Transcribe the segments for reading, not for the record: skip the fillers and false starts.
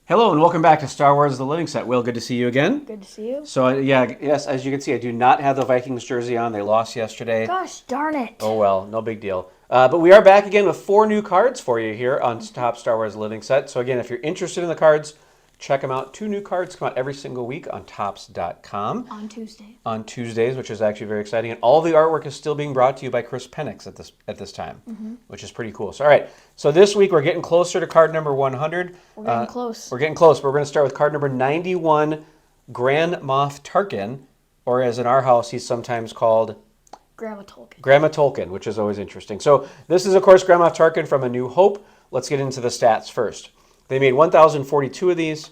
Hello and welcome back to Star Wars: The Living Set. Will, good to see you again. Good to see you. So yes, as you can see, I do not have the Vikings jersey on. They lost yesterday. Gosh darn it. Oh well, no big deal. But we are back again with 4 new cards for you here on Top Star Wars: The Living Set. So again, if you're interested in the cards, check them out. 2 new cards come out every single week on Topps.com. On Tuesday. On Tuesdays, which is actually very exciting. And all the artwork is still being brought to you by Kris Penix at this time, which is pretty cool. So all right, so this week we're getting closer to card number 100. We're getting close. We're getting close. But we're going to start with card number 91, Grand Moff Tarkin, or as in our house, he's sometimes called Grandma Tolkien. Grandma Tolkien, which is always interesting. So this is, of course, Grand Moff Tarkin from A New Hope. Let's get into the stats first. They made 1,042 of these.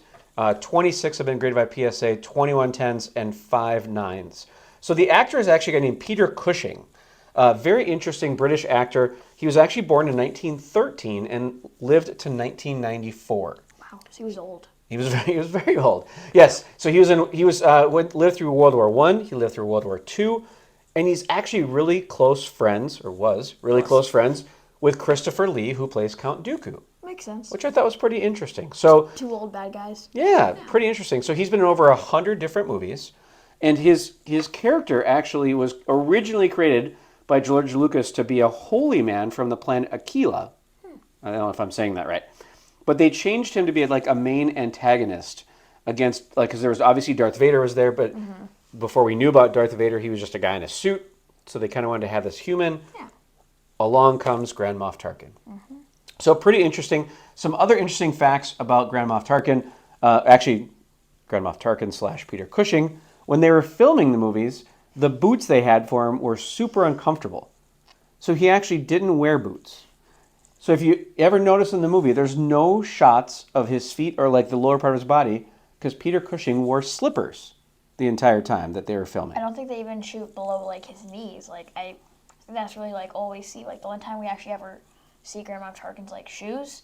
26 have been graded by PSA, 21 10s, and 5 9s. So the actor is actually a guy named Peter Cushing. Very interesting British actor. He was actually born in 1913 and lived to 1994. Wow, so he was old. He was very old. Yes, so lived through World War I. He lived through World War II, and he's actually really close friends, or was really close friends with Christopher Lee, who plays Count Dooku. Makes sense. Which I thought was pretty interesting. So 2 old bad guys. Yeah, pretty interesting. So he's been in over 100 different movies, and his character actually was originally created by George Lucas to be a holy man from the planet Aquila. I don't know if I'm saying that right, but they changed him to be like a main antagonist against, like, because there was obviously Darth Vader was there, but before we knew about Darth Vader, he was just a guy in a suit. So they kind of wanted to have this human. Yeah. Along comes Grand Moff Tarkin. So pretty interesting. Some other interesting facts about Grand Moff Tarkin. Actually, Grand Moff Tarkin / Peter Cushing. When they were filming the movies, the boots they had for him were super uncomfortable. So he actually didn't wear boots. So if you ever notice in the movie, there's no shots of his feet or like the lower part of his body because Peter Cushing wore slippers the entire time that they were filming. I don't think they even shoot below like his knees. Like I think that's really like all we see. Like the one time we actually ever see Grand Moff Tarkin's like shoes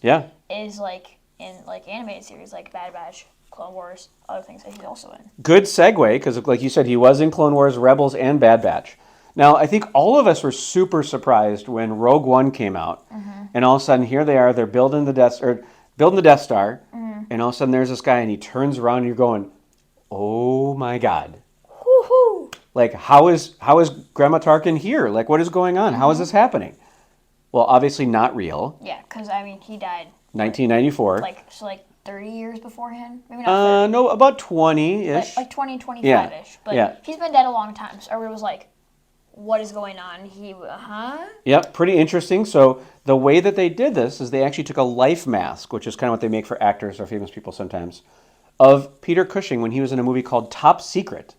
is like in like animated series like Bad Batch, Clone Wars, other things that he's also in. Good segue, because like you said, he was in Clone Wars, Rebels, and Bad Batch. Now, I think all of us were super surprised when Rogue One came out, and all of a sudden here they are, they're building the Death Star, and all of a sudden there's this guy, and he turns around, and you're going, "Oh my God!" Woohoo! Like how is Grandma Tarkin here? Like what is going on? How is this happening? Well, obviously not real. Yeah, because I mean he died 1994. like 30 years beforehand. Maybe not 30. No, about 20-ish. Like 20, 25-ish. Yeah. But Yeah. he's been dead a long time. So everyone was like, what is going on? Yep, pretty interesting. So the way that they did this is they actually took a life mask, which is kind of what they make for actors or famous people sometimes, of Peter Cushing when he was in a movie called Top Secret,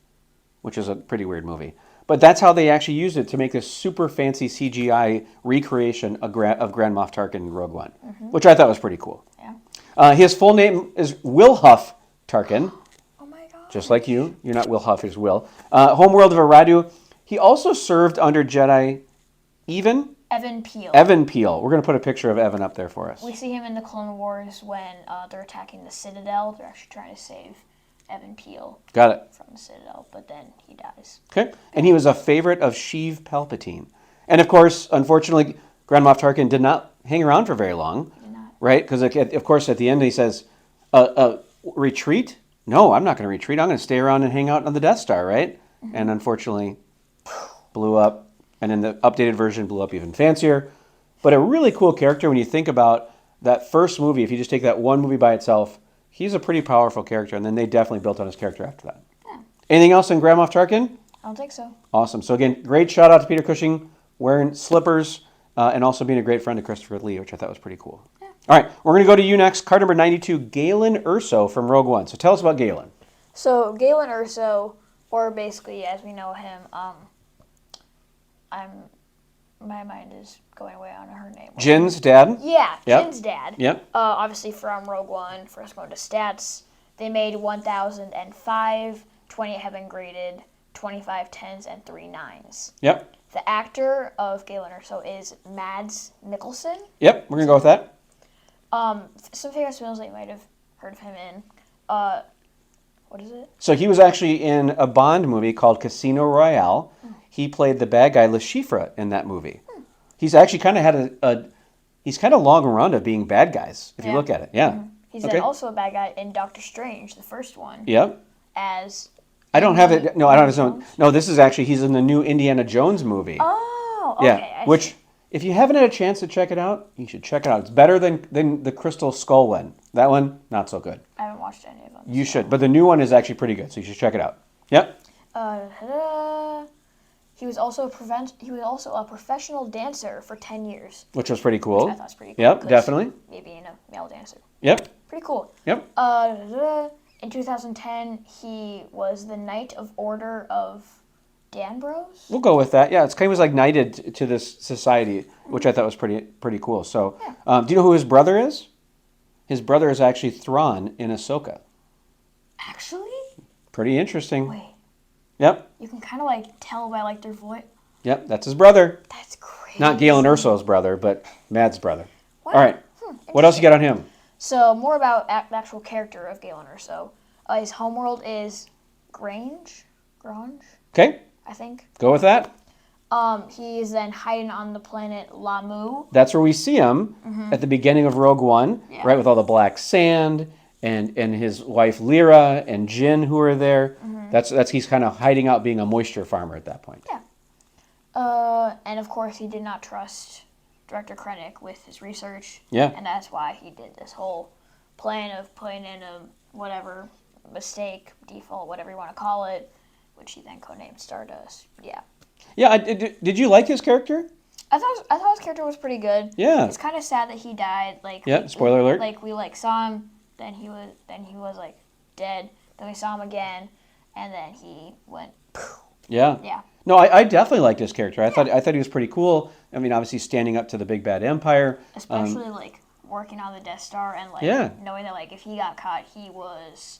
which is a pretty weird movie. But that's how they actually used it to make this super fancy CGI recreation of Grand Moff Tarkin in Rogue One, which I thought was pretty cool. Yeah. His full name is Wilhuff Tarkin. Oh my God. Just like you. You're not Wilhuff, it's Will. Homeworld of Aradu. He also served under Jedi Evan Peel. Evan Peel. We're going to put a picture of Evan up there for us. We see him in the Clone Wars when they're attacking the Citadel. They're actually trying to save Evan Peel. Got it. From the Citadel, but then he dies. Okay. And he was a favorite of Sheev Palpatine. And of course, unfortunately, Grand Moff Tarkin did not hang around for very long. Did not. Right? Because, of course, at the end he says, retreat? No, I'm not going to retreat. I'm going to stay around and hang out on the Death Star, right? And unfortunately, blew up. And in the updated version, blew up even fancier. But a really cool character when you think about that first movie. If you just take that one movie by itself, he's a pretty powerful character. And then they definitely built on his character after that. Yeah. Anything else in Grand Moff Tarkin? I don't think so. Awesome. So again, great shout out to Peter Cushing, wearing slippers, and also being a great friend to Christopher Lee, which I thought was pretty cool. Yeah. All right, we're going to go to you next. Card number 92, Galen Erso from Rogue One. So tell us about Galen. So Galen Erso, or basically as we know him, my mind is going away on her name. Jin's dad? Yeah, Yep. Jin's dad. Yep. Obviously from Rogue One. First going to stats, they made 1,005. 28 have been graded, 25 10s, and 3 9s. Yep. The actor of Galen Erso is Mads Mikkelsen. Yep, we're going to go with that. Some famous films that you might have heard of him in. What is it? So he was actually in a Bond movie called Casino Royale. He played the bad guy Le Chiffre in that movie. He's actually kind of had he's kind of long run of being bad guys, if you look at it. Yeah. He's then also a bad guy in Doctor Strange, the first one. Yep. As I don't have it. No, I don't have his. No, this is actually he's in the new Indiana Jones movie. Oh, okay. Yeah, which if you haven't had a chance to check it out, you should check it out. It's better than the Crystal Skull one. That one, not so good. I haven't watched any of them. You should, but the new one is actually pretty good, so you should check it out. Yep. He was also a professional dancer for 10 years. Which was pretty cool. Which I thought was pretty cool. Yep, definitely. Maybe in a male dancer. Yep. Pretty cool. Yep. In 2010, he was the Knight of Order of Danbros. We'll go with that. Yeah, it's kind of like knighted to this society, which I thought was pretty cool. So, do you know who his brother is? His brother is actually Thrawn in Ahsoka. Actually? Pretty interesting. Wait. Yep. You can kind of like tell by like their voice. Yep, that's his brother. That's crazy. Not Galen Erso's brother, but Mad's brother. Wow. All right. What else you got on him? So more about the actual character of Galen Erso. His homeworld is Grange. Okay. I think. Go with that. He is then hiding on the planet Lamu. That's where we see him at the beginning of Rogue One, right, with all the black sand and his wife Lyra and Jin who are there. That's he's kind of hiding out being a moisture farmer at that point. Yeah. And of course he did not trust Director Krennic with his research. Yeah. And that's why he did this whole plan of putting in a whatever mistake, default, whatever you want to call it, which he then codenamed Stardust. Yeah. Yeah. Did you like his character? I thought his character was pretty good. Yeah. It's kind of sad that he died. Like. Yeah. Spoiler alert. Like we saw him, then he was like dead. Then we saw him again, and then he went. Poof. Yeah. Yeah. No, I definitely liked his character. I thought he was pretty cool. I mean, obviously standing up to the big bad Empire. Especially like working on the Death Star and like knowing that like if he got caught, it was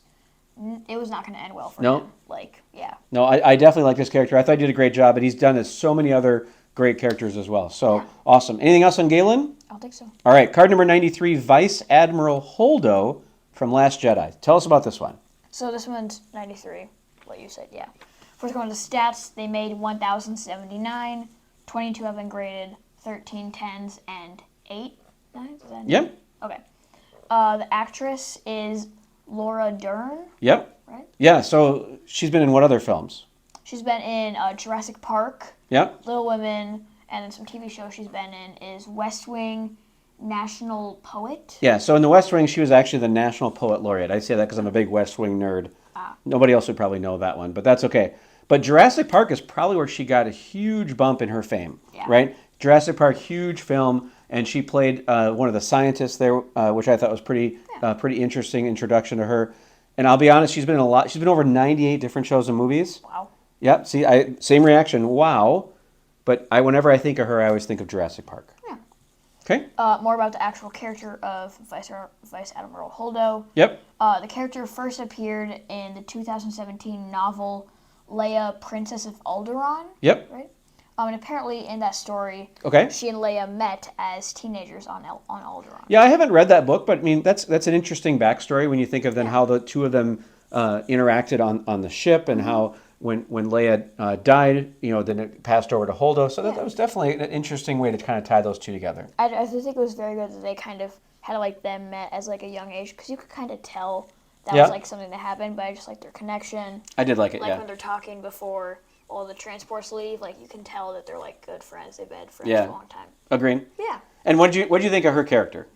not going to end well for him. Like, yeah. No, I definitely like this character. I thought he did a great job, but he's done so many other great characters as well. So, awesome. Anything else on Galen? I don't think so. All right, card number 93, Vice Admiral Holdo from Last Jedi. Tell us about this one. So this one's 93, what you said, yeah. First going to stats, they made 1,079, 22 have been graded, 13 10s, and 8 9s? Is that Yep. Okay. The actress is Laura Dern. Yep. Right? Yeah, so she's been in what other films? She's been in Jurassic Park, Yep. Little Women, and then some TV shows she's been in is West Wing, National Poet. Yeah, so in the West Wing, she was actually the National Poet Laureate. I say that because I'm a big West Wing nerd. Nobody else would probably know that one, but that's okay. But Jurassic Park is probably where she got a huge bump in her fame, right? Jurassic Park, huge film, and she played one of the scientists there, which I thought was pretty interesting introduction to her. And I'll be honest, she's been in a lot. She's been over 98 different shows and movies. Wow. Yep. See, same reaction. Wow. But whenever I think of her, I always think of Jurassic Park. Yeah. Okay. More about the actual character of Vice Admiral Holdo. Yep. The character first appeared in the 2017 novel Leia, Princess of Alderaan. Yep. Right. And apparently in that story, she and Leia met as teenagers on Alderaan. Yeah, I haven't read that book, but I mean that's an interesting backstory when you think of then how the two of them interacted on the ship and how when Leia died, then it passed over to Holdo. So that was definitely an interesting way to kind of tie those two together. I think it was very good that they kind of had like them met as like a young age because you could kind of tell that was like something that happened, but I just like their connection. I did like it. Like when they're talking before all the transports leave, like you can tell that they're like good friends. They've been friends for a long time. Agreed. Yeah. And what did you think of her character?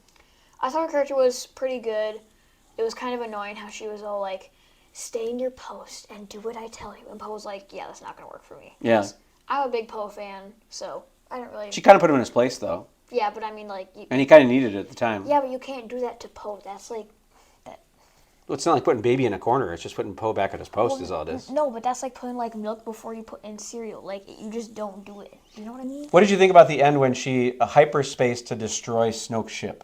I thought her character was pretty good. It was kind of annoying how she was all like, "Stay in your post and do what I tell you." And Poe was like, "Yeah, that's not gonna work for me." Yeah. I'm a big Poe fan, so I don't really. She kind of put him in his place, though. Yeah, but I mean, like. And he kind of needed it at the time. Yeah, but you can't do that to Poe. That's like. Well, it's not like putting baby in a corner. It's just putting Poe back at his post is all it is. No, but that's like putting like milk before you put in cereal. Like you just don't do it. You know what I mean? What did you think about the end when she hyperspace to destroy Snoke's ship?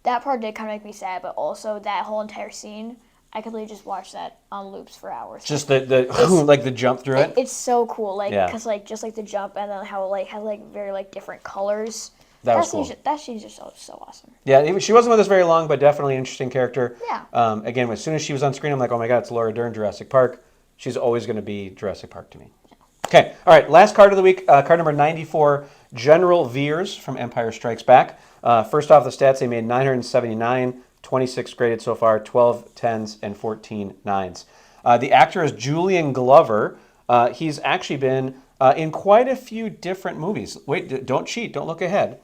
That part did kind of make me sad, but also that whole entire scene, I could literally just watch that on loops for hours. Just the like the jump through it. It's so cool, like because like just like the jump and then how it like has like very like different colors. That was cool. That scene's just so awesome. Yeah, she wasn't with us very long, but definitely an interesting character. Yeah. Again, as soon as she was on screen, I'm like, oh my God, it's Laura Dern, Jurassic Park. She's always going to be Jurassic Park to me. Yeah. Okay, all right, last card of the week, card number 94, General Veers from Empire Strikes Back. First off, the stats, they made 979, 26 graded so far, 12 10s, and 14 9s. The actor is Julian Glover. He's actually been in quite a few different movies. Wait, don't cheat. Don't look ahead.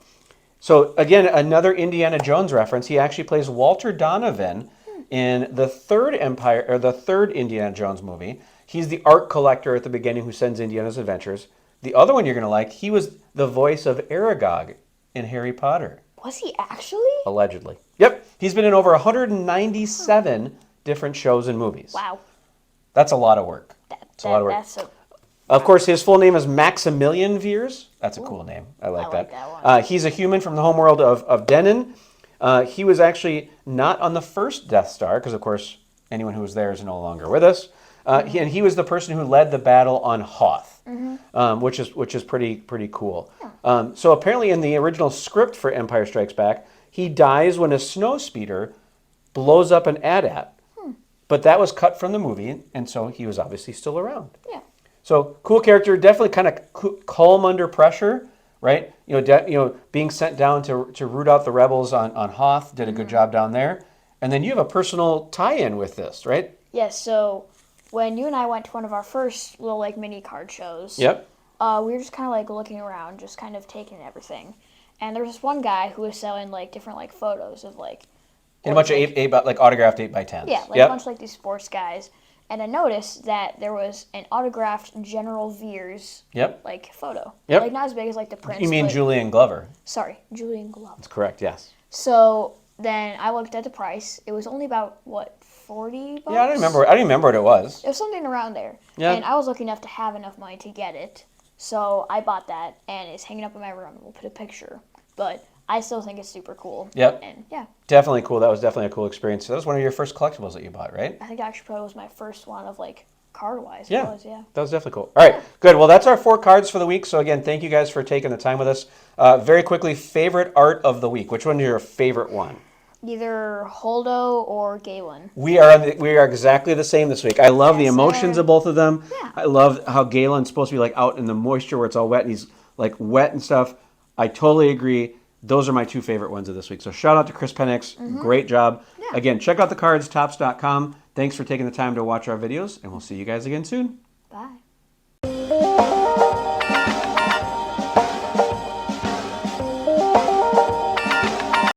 So again, another Indiana Jones reference. He actually plays Walter Donovan in the third Indiana Jones movie. He's the art collector at the beginning who sends Indiana's adventures. The other one you're going to like, he was the voice of Aragog in Harry Potter. Was he actually? Allegedly. Yep. He's been in over 197 different shows and movies. Wow. That's a lot of work. That's a lot of work. Of course, his full name is Maximilian Veers. That's a cool name. I like that. One. He's a human from the homeworld of Denon. He was actually not on the first Death Star, because, of course, anyone who was there is no longer with us. He was the person who led the battle on Hoth, which is pretty cool. So apparently in the original script for Empire Strikes Back, he dies when a snowspeeder blows up an AT-AT. But that was cut from the movie, and so he was obviously still around. Yeah. So cool character, definitely kind of calm under pressure, right? Being sent down to root out the rebels on Hoth, did a good job down there. And then you have a personal tie-in with this, right? Yes, so when you and I went to one of our first little mini card shows, yep. We were just kind of looking around, just kind of taking everything. And there was this one guy who was selling different photos of and a bunch of autographed 8x10s. Yeah, a bunch of these sports guys. And I noticed that there was an autographed General Veers photo. Yep. Not as big as the Prince. You mean Julian Glover? Sorry, Julian Glover. That's correct, yes. So then I looked at the price. It was only about, what, $40? Yeah, I don't remember what it was. It was something around there. Yeah. And I was lucky enough to have enough money to get it. So I bought that, and it's hanging up in my room. We'll put a picture. But I still think it's super cool. Yep. And yeah. Definitely cool. That was definitely a cool experience. So that was one of your first collectibles that you bought, right? I think actually probably was my first one of card-wise. Yeah. Yeah. That was definitely cool. All right, good. Well, that's our 4 cards for the week. So again, thank you guys for taking the time with us. Very quickly, favorite art of the week. Which one is your favorite one? Either Holdo or Galen. We are exactly the same this week. I love the emotions of both of them. Yeah. I love how Galen's supposed to be out in the moisture where it's all wet, and he's wet and stuff. I totally agree. Those are my 2 favorite ones of this week. So shout out to Kris Penix. Great job. Yeah. Again, check out the cards, tops.com. Thanks for taking the time to watch our videos, and we'll see you guys again soon. Bye.